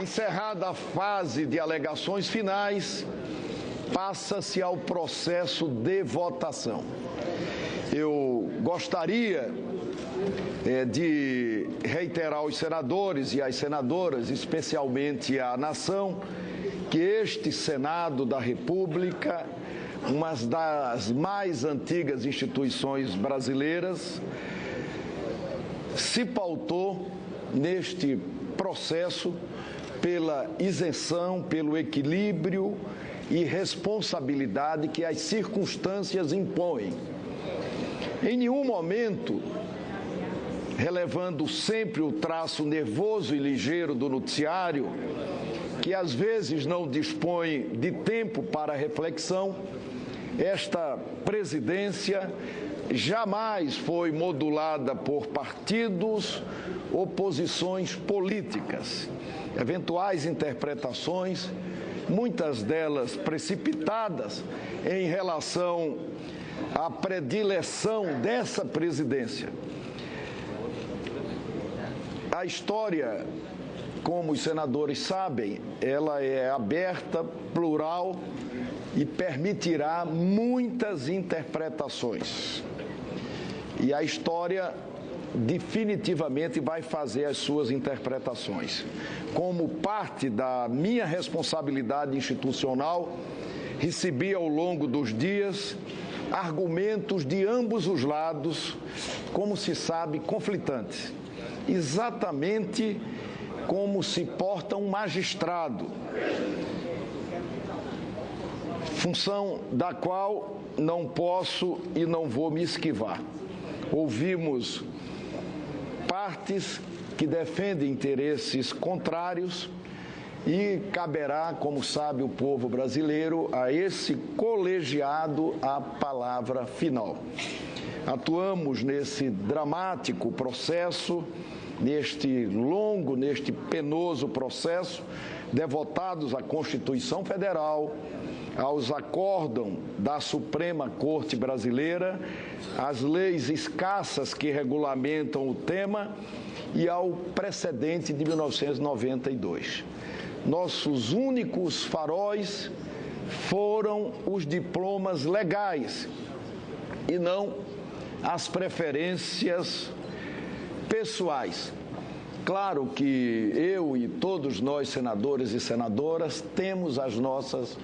Encerrada a fase de alegações finais, passa-se ao processo de votação. Eu gostaria de reiterar aos senadores e às senadoras, especialmente à nação, que este Senado da República, uma das mais antigas instituições brasileiras, se pautou neste processo pela isenção, pelo equilíbrio e responsabilidade que as circunstâncias impõem. Em nenhum momento, relevando sempre o traço nervoso e ligeiro do noticiário, que às vezes não dispõe de tempo para reflexão, esta presidência jamais foi modulada por partidos ou posições políticas. Eventuais interpretações, muitas delas precipitadas em relação à predileção dessa presidência. A história, como os senadores sabem, ela é aberta, plural e permitirá muitas interpretações. E a história definitivamente vai fazer as suas interpretações. Como parte da minha responsabilidade institucional, recebi ao longo dos dias argumentos de ambos os lados, como se sabe, conflitantes. Exatamente como se porta um magistrado, função da qual não posso e não vou me esquivar. Ouvimos partes que defendem interesses contrários e caberá, como sabe o povo brasileiro, a esse colegiado a palavra final. Atuamos nesse dramático processo, neste longo, neste penoso processo, devotados à Constituição Federal, aos acórdão da Suprema Corte Brasileira, às leis escassas que regulamentam o tema e ao precedente de 1992. Nossos únicos faróis foram os diplomas legais e não as preferências pessoais. Claro que eu e todos nós, senadores e senadoras, temos as nossas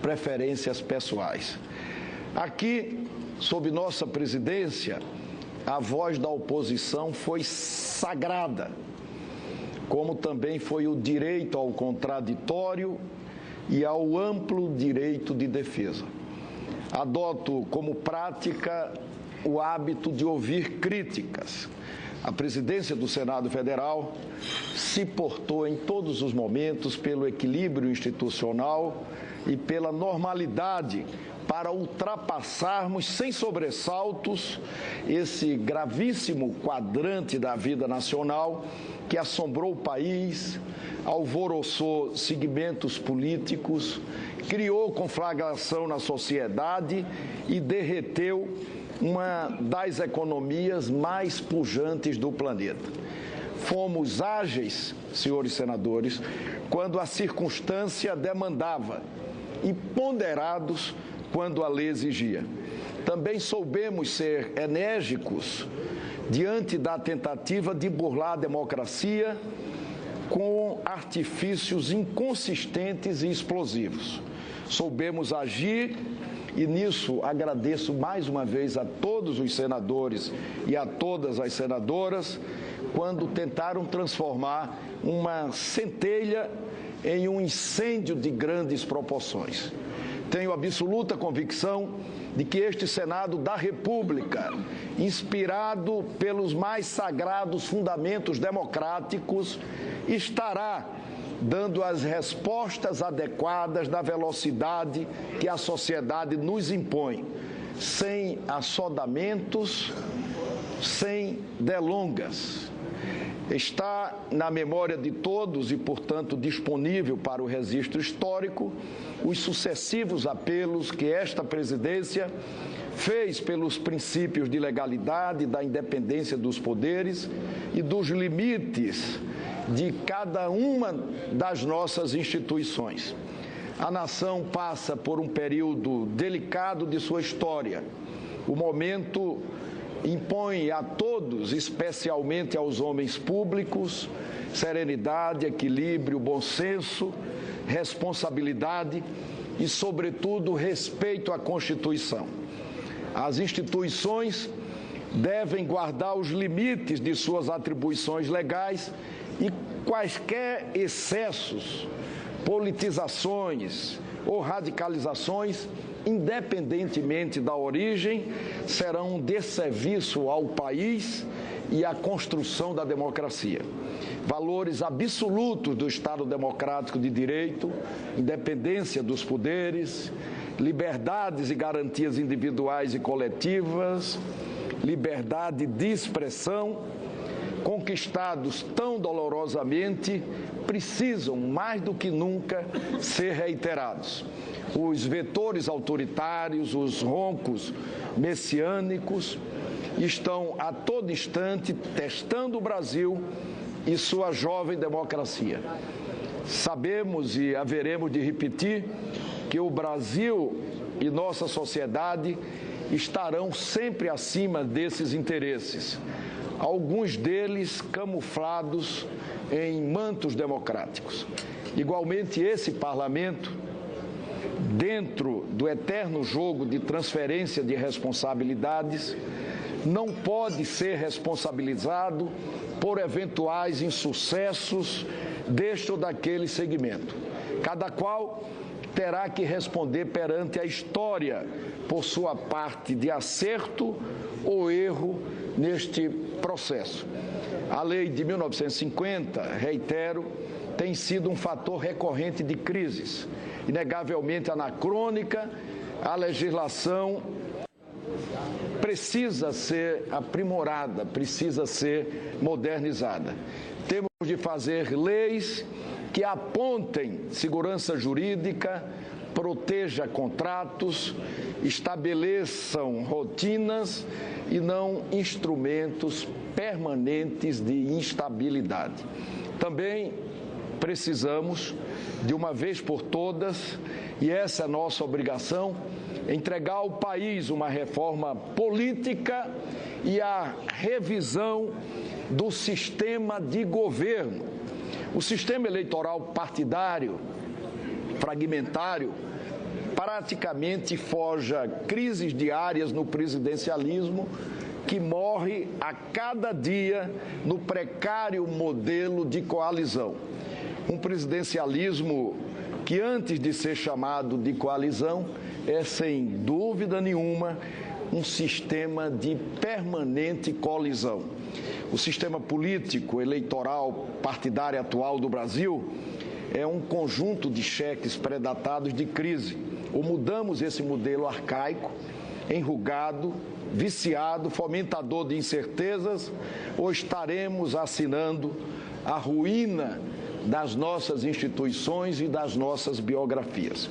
preferências pessoais. Aqui, sob nossa presidência, a voz da oposição foi sagrada, como também foi o direito ao contraditório e ao amplo direito de defesa. Adoto como prática o hábito de ouvir críticas. A presidência do Senado Federal se portou em todos os momentos pelo equilíbrio institucional e pela normalidade para ultrapassarmos sem sobressaltos esse gravíssimo quadrante da vida nacional que assombrou o país, alvoroçou segmentos políticos, criou conflagração na sociedade e derreteu uma das economias mais pujantes do planeta. Fomos ágeis, senhores senadores, quando a circunstância demandava e ponderados quando a lei exigia. Também soubemos ser enérgicos diante da tentativa de burlar a democracia com artifícios inconsistentes e explosivos. Soubemos agir e nisso agradeço mais uma vez a todos os senadores e a todas as senadoras quando tentaram transformar uma centelha em um incêndio de grandes proporções. Tenho absoluta convicção de que este Senado da República, inspirado pelos mais sagrados fundamentos democráticos, estará dando as respostas adequadas na velocidade que a sociedade nos impõe, sem assodamentos, sem delongas. Está na memória de todos e, portanto, disponível para o registro histórico os sucessivos apelos que esta presidência fez pelos princípios de legalidade, da independência dos poderes e dos limites de cada uma das nossas instituições. A nação passa por um período delicado de sua história. O momento impõe a todos, especialmente aos homens públicos, serenidade, equilíbrio, bom senso, responsabilidade e, sobretudo, respeito à Constituição. As instituições devem guardar os limites de suas atribuições legais e quaisquer excessos, politizações ou radicalizações, independentemente da origem, serão um desserviço ao país e à construção da democracia. Valores absolutos do Estado democrático de direito, independência dos poderes, liberdades e garantias individuais e coletivas, liberdade de expressão, conquistados tão dolorosamente, precisam, mais do que nunca, ser reiterados. Os vetores autoritários, os roncos messiânicos, estão a todo instante testando o Brasil e sua jovem democracia. Sabemos e haveremos de repetir que o Brasil e nossa sociedade estarão sempre acima desses interesses, alguns deles camuflados em mantos democráticos. Igualmente, esse parlamento, dentro do eterno jogo de transferência de responsabilidades, não pode ser responsabilizado por eventuais insucessos deste ou daquele segmento. Cada qual terá que responder perante a história por sua parte de acerto ou erro neste processo. A lei de 1950, reitero, tem sido um fator recorrente de crises, inegavelmente anacrônica. A legislação precisa ser aprimorada, precisa ser modernizada. Temos de fazer leis que apontem segurança jurídica, proteja contratos, estabeleçam rotinas e não instrumentos permanentes de instabilidade. Também precisamos, de uma vez por todas, e essa é a nossa obrigação, entregar ao país uma reforma política e a revisão do sistema de governo. O sistema eleitoral partidário, fragmentário, praticamente forja crises diárias no presidencialismo, que morre a cada dia no precário modelo de coalizão. Um presidencialismo que, antes de ser chamado de coalizão, é, sem dúvida nenhuma, um sistema de permanente colisão. O sistema político, eleitoral, partidário atual do Brasil é um conjunto de cheques predatados de crise. Ou mudamos esse modelo arcaico, enrugado, viciado, fomentador de incertezas, ou estaremos assinando a ruína das nossas instituições e das nossas biografias.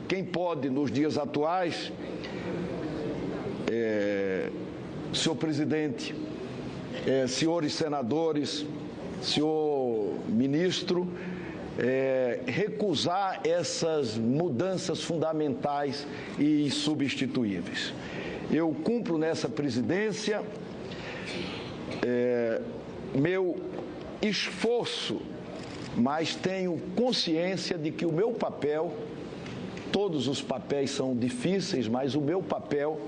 Quem pode, nos dias atuais, senhor presidente, senhores senadores, senhor ministro, recusar essas mudanças fundamentais e insubstituíveis. Eu cumpro nessa presidência meu esforço, mas tenho consciência de que o meu papel, todos os papéis são difíceis, mas o meu papel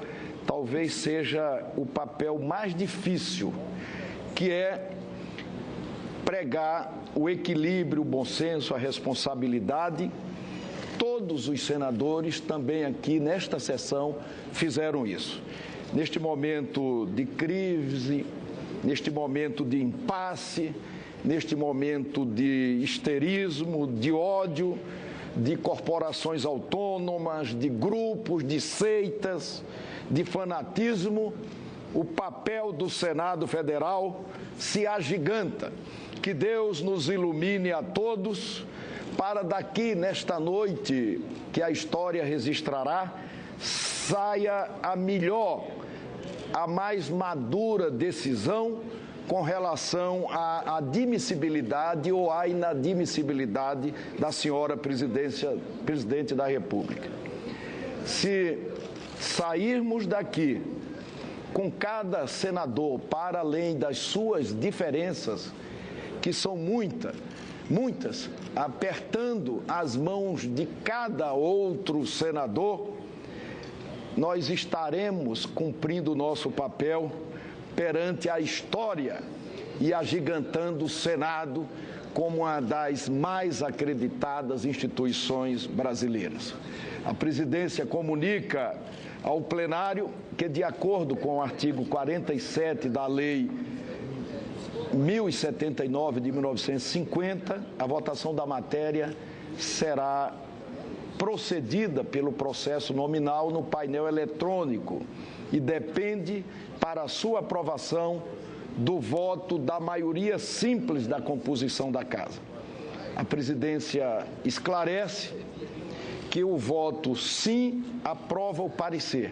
talvez seja o papel mais difícil, que é pregar o equilíbrio, o bom senso, a responsabilidade. Todos os senadores também aqui nesta sessão fizeram isso. Neste momento de crise, neste momento de impasse, neste momento de histerismo, de ódio, de corporações autônomas, de grupos, de seitas, de fanatismo, o papel do Senado Federal se agiganta. Que Deus nos ilumine a todos para daqui, nesta noite, que a história registrará, saia a melhor, a mais madura decisão com relação à admissibilidade ou à inadmissibilidade da senhora presidente da República. Se sairmos daqui com cada senador para além das suas diferenças, que são muitas, apertando as mãos de cada outro senador, nós estaremos cumprindo o nosso papel perante a história e agigantando o Senado como uma das mais acreditadas instituições brasileiras. A presidência comunica ao plenário que, de acordo com o artigo 47 da Lei 1079 de 1950, a votação da matéria será procedida pelo processo nominal no painel eletrônico e depende, para sua aprovação, do voto da maioria simples da composição da Casa. A presidência esclarece que o voto sim aprova o parecer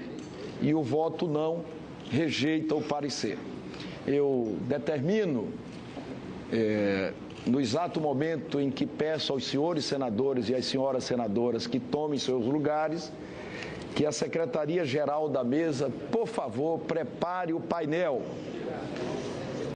e o voto não rejeita o parecer. Eu determino, no exato momento em que peço aos senhores senadores e às senhoras senadoras que tomem seus lugares, que a Secretaria-Geral da Mesa, por favor, prepare o painel